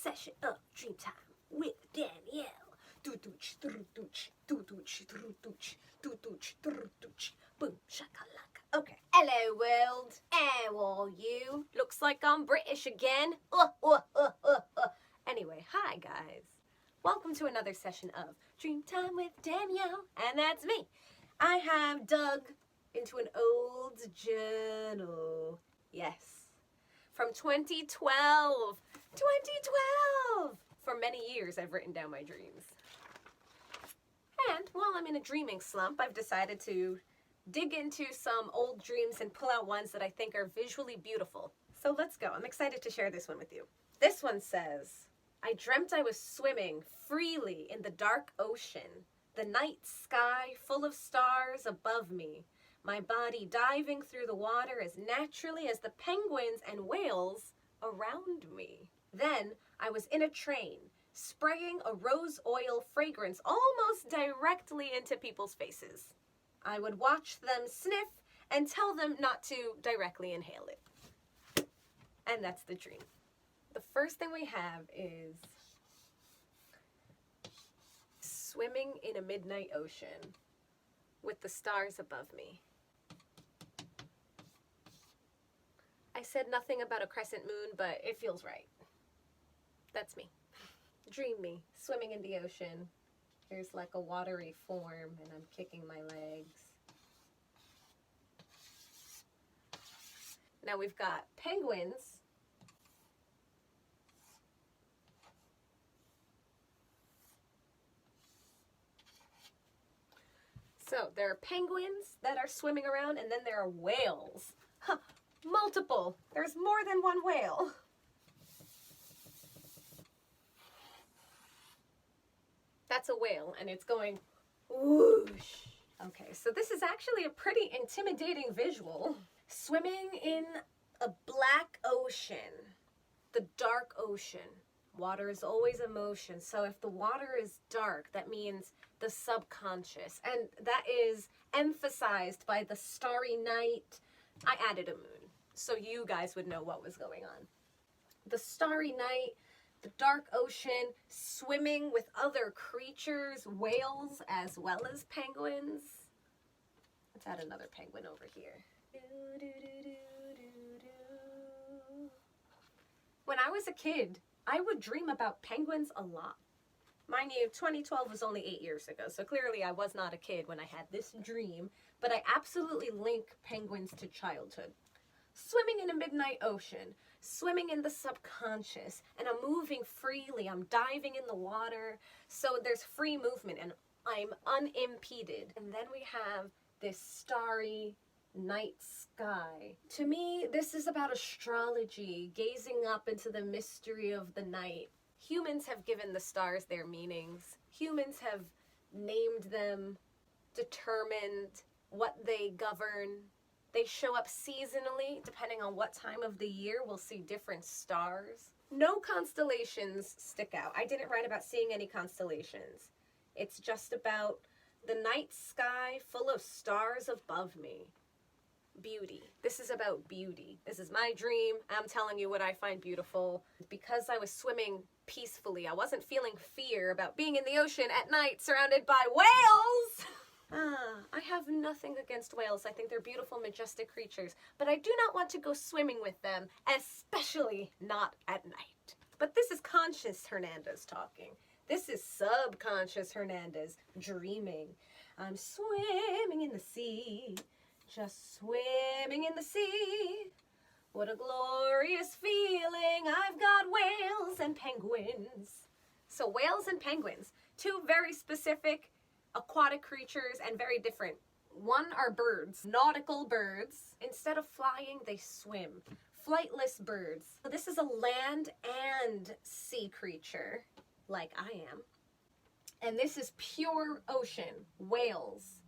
session of Dreamtime with Danielle. Boom, shakalaka. Okay. Hello, world. How are you? Looks like I'm British again. Anyway, hi, guys. Welcome to another session of Dreamtime with Danielle, and that's me. I have dug into an old journal. Yes. From 2012. 2012! For many years, I've written down my dreams. And while I'm in a dreaming slump, I've decided to dig into some old dreams and pull out ones that I think are visually beautiful. So let's go. I'm excited to share this one with you. This one says, I dreamt I was swimming freely in the dark ocean, the night sky full of stars above me, my body diving through the water as naturally as the penguins and whales around me. Then I was in a train, spraying a rose oil fragrance almost directly into people's faces. I would watch them sniff and tell them not to directly inhale it. And that's the dream. The first thing we have is swimming in a midnight ocean with the stars above me. I said nothing about a crescent moon, but it feels right. That's me. Dream me, swimming in the ocean. Here's like a watery form, and I'm kicking my legs. Now we've got penguins. So there are penguins that are swimming around, and then there are whales. Huh, multiple. There's more than one whale. That's a whale, and it's going whoosh. Okay, so this is actually a pretty intimidating visual. Swimming in a black ocean, the dark ocean. Water is always emotion, so if the water is dark, that means the subconscious, and that is emphasized by the starry night. I added a moon, so you guys would know what was going on. The starry night, the dark ocean, swimming with other creatures, whales as well as penguins. Let's add another penguin over here. When I was a kid, I would dream about penguins a lot. Mind you, 2012 was only 8 years ago, so clearly I was not a kid when I had this dream, but I absolutely link penguins to childhood. Swimming in a midnight ocean, swimming in the subconscious, and I'm moving freely. I'm diving in the water, so there's free movement, and I'm unimpeded. And then we have this starry night sky. To me, this is about astrology, gazing up into the mystery of the night. Humans have given the stars their meanings. Humans have named them, determined what they govern. They show up seasonally, depending on what time of the year we'll see different stars. No constellations stick out. I didn't write about seeing any constellations. It's just about the night sky full of stars above me. Beauty. This is about beauty. This is my dream. I'm telling you what I find beautiful. Because I was swimming peacefully, I wasn't feeling fear about being in the ocean at night surrounded by whales. I have nothing against whales. I think they're beautiful, majestic creatures, but I do not want to go swimming with them, especially not at night. But this is conscious Hernandez talking. This is subconscious Hernandez dreaming. I'm swimming in the sea, just swimming in the sea. What a glorious feeling. I've got whales and penguins. So whales and penguins, two very specific aquatic creatures and very different. One are birds, nautical birds. Instead of flying, they swim. Flightless birds. So this is a land and sea creature, like I am. And this is pure ocean, whales.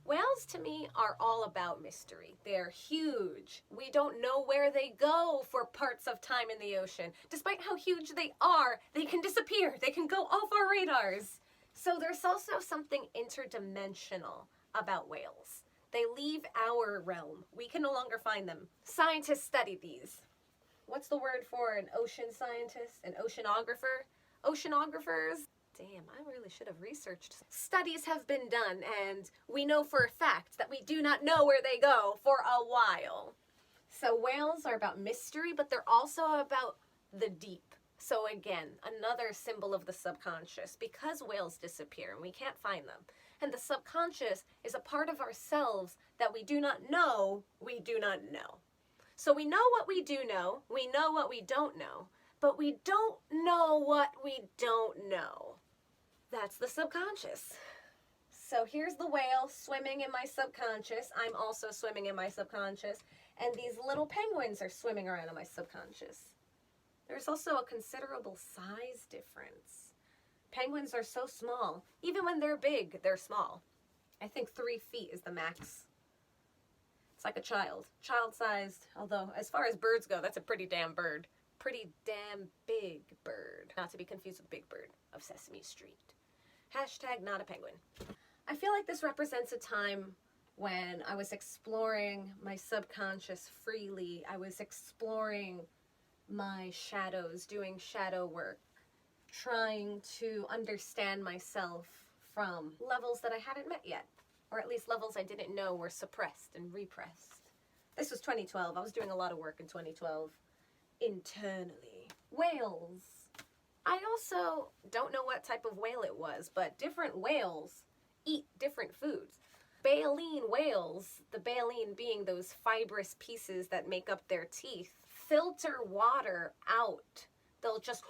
Whales to me are all about mystery. They're huge. We don't know where they go for parts of time in the ocean. Despite how huge they are, they can disappear. They can go off our radars. So there's also something interdimensional about whales. They leave our realm. We can no longer find them. Scientists study these. what's the word for an ocean scientist? An oceanographer? Oceanographers? Damn, I really should have researched. Studies have been done, and we know for a fact that we do not know where they go for a while. So whales are about mystery, but they're also about the deep. So again, another symbol of the subconscious, because whales disappear and we can't find them. And the subconscious is a part of ourselves that we do not know we do not know. So we know what we do know, we know what we don't know, but we don't know what we don't know. That's the subconscious. So here's the whale swimming in my subconscious. I'm also swimming in my subconscious. And these little penguins are swimming around in my subconscious. There's also a considerable size difference. Penguins are so small. Even when they're big, they're small. I think 3 feet is the max. It's like a child. Child-sized, although as far as birds go, that's a pretty damn bird. Pretty damn big bird. Not to be confused with Big Bird of Sesame Street. Hashtag not a penguin. I feel like this represents a time when I was exploring my subconscious freely. I was exploring my shadows, doing shadow work, trying to understand myself from levels that I hadn't met yet, or at least levels I didn't know were suppressed and repressed. This was 2012. I was doing a lot of work in 2012 internally. Whales. I also don't know what type of whale it was, but different whales eat different foods. Baleen whales, the baleen being those fibrous pieces that make up their teeth, filter water out. They'll just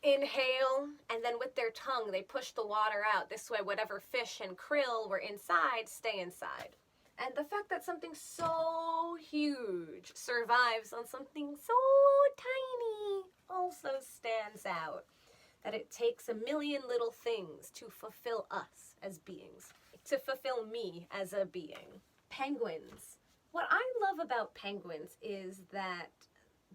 inhale, and then with their tongue they push the water out. This way whatever fish and krill were inside stay inside. And the fact that something so huge survives on something so tiny also stands out. That it takes a million little things to fulfill us as beings. To fulfill me as a being. Penguins. What I love about penguins is that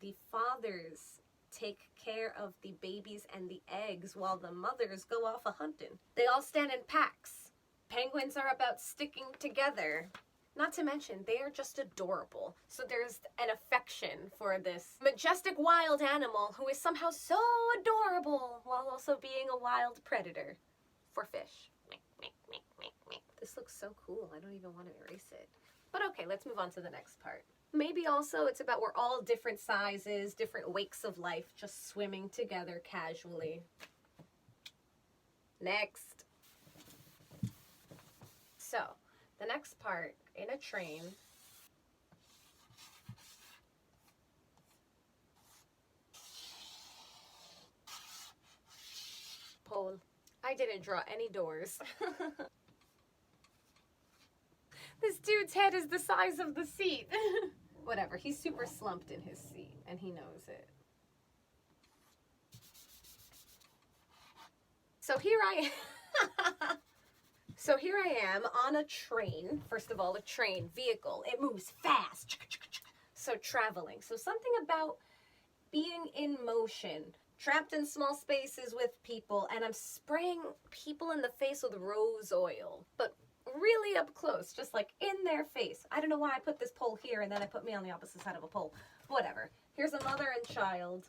the fathers take care of the babies and the eggs while the mothers go off a-hunting. They all stand in packs. Penguins are about sticking together. Not to mention, they are just adorable. So there's an affection for this majestic wild animal who is somehow so adorable while also being a wild predator for fish. This looks so cool. I don't even want to erase it. But okay, let's move on to the next part. Maybe also it's about we're all different sizes, different wakes of life, just swimming together casually. Next. So, the next part, in a train. Pole. I didn't draw any doors. This dude's head is the size of the seat. Whatever, he's super slumped in his seat, and he knows it. So here I am. So here I am on a train. First of all, a train, vehicle. It moves fast. So traveling. So something about being in motion, trapped in small spaces with people, and I'm spraying people in the face with rose oil. But really up close, just like in their face. I don't know why I put this pole here and then I put me on the opposite side of a pole. Whatever. Here's a mother and child.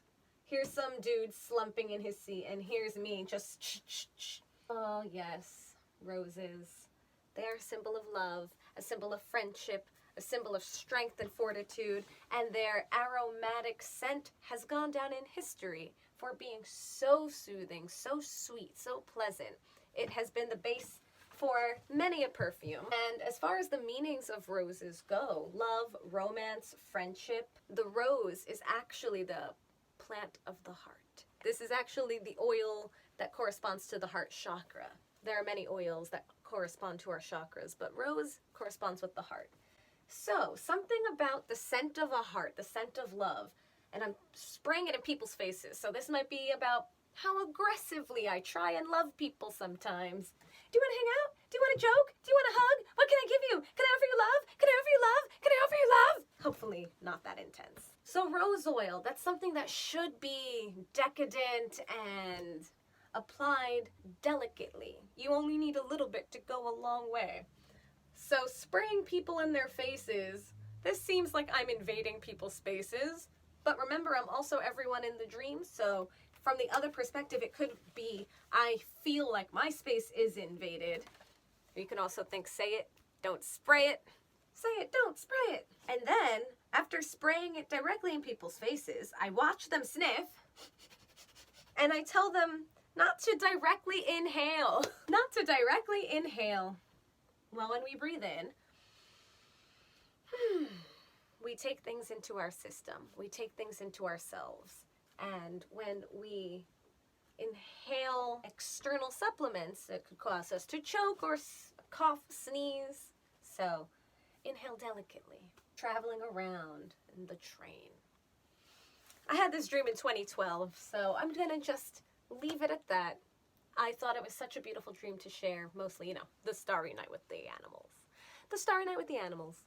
Here's some dude slumping in his seat, and here's me just Oh yes, roses. They are a symbol of love, a symbol of friendship, a symbol of strength and fortitude, and their aromatic scent has gone down in history for being so soothing, so sweet, so pleasant. It has been the base for many a perfume. And as far as the meanings of roses go, love, romance, friendship, the rose is actually the plant of the heart. This is actually the oil that corresponds to the heart chakra. There are many oils that correspond to our chakras, but rose corresponds with the heart. So, something about the scent of a heart, the scent of love, and I'm spraying it in people's faces. So this might be about how aggressively I try and love people sometimes. Do you want to hang out? Do you want a joke? Do you want a hug? What can I give you? Can I offer you love? Can I offer you love? Can I offer you love? Hopefully not that intense. So rose oil, that's something that should be decadent and applied delicately. You only need a little bit to go a long way. So spraying people in their faces, this seems like I'm invading people's spaces, But remember, I'm also everyone in the dream, so from the other perspective, it could be, I feel like my space is invaded. You can also think, say it, don't spray it. Say it, don't spray it. And then, after spraying it directly in people's faces, I watch them sniff, and I tell them not to directly inhale. Not to directly inhale. Well, when we breathe in, we take things into our system. We take things into ourselves. And when we inhale external supplements, it could cause us to choke or cough, sneeze. So inhale delicately, traveling around in the train. I had this dream in 2012, so I'm gonna just leave it at that. I thought it was such a beautiful dream to share, mostly, you know, the starry night with the animals. The starry night with the animals.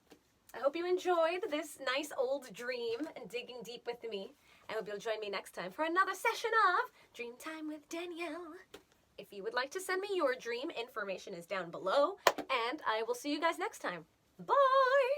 I hope you enjoyed this nice old dream and digging deep with me. I hope you'll join me next time for another session of Dreamtime with Danielle. If you would like to send me your dream, information is down below, and I will see you guys next time. Bye!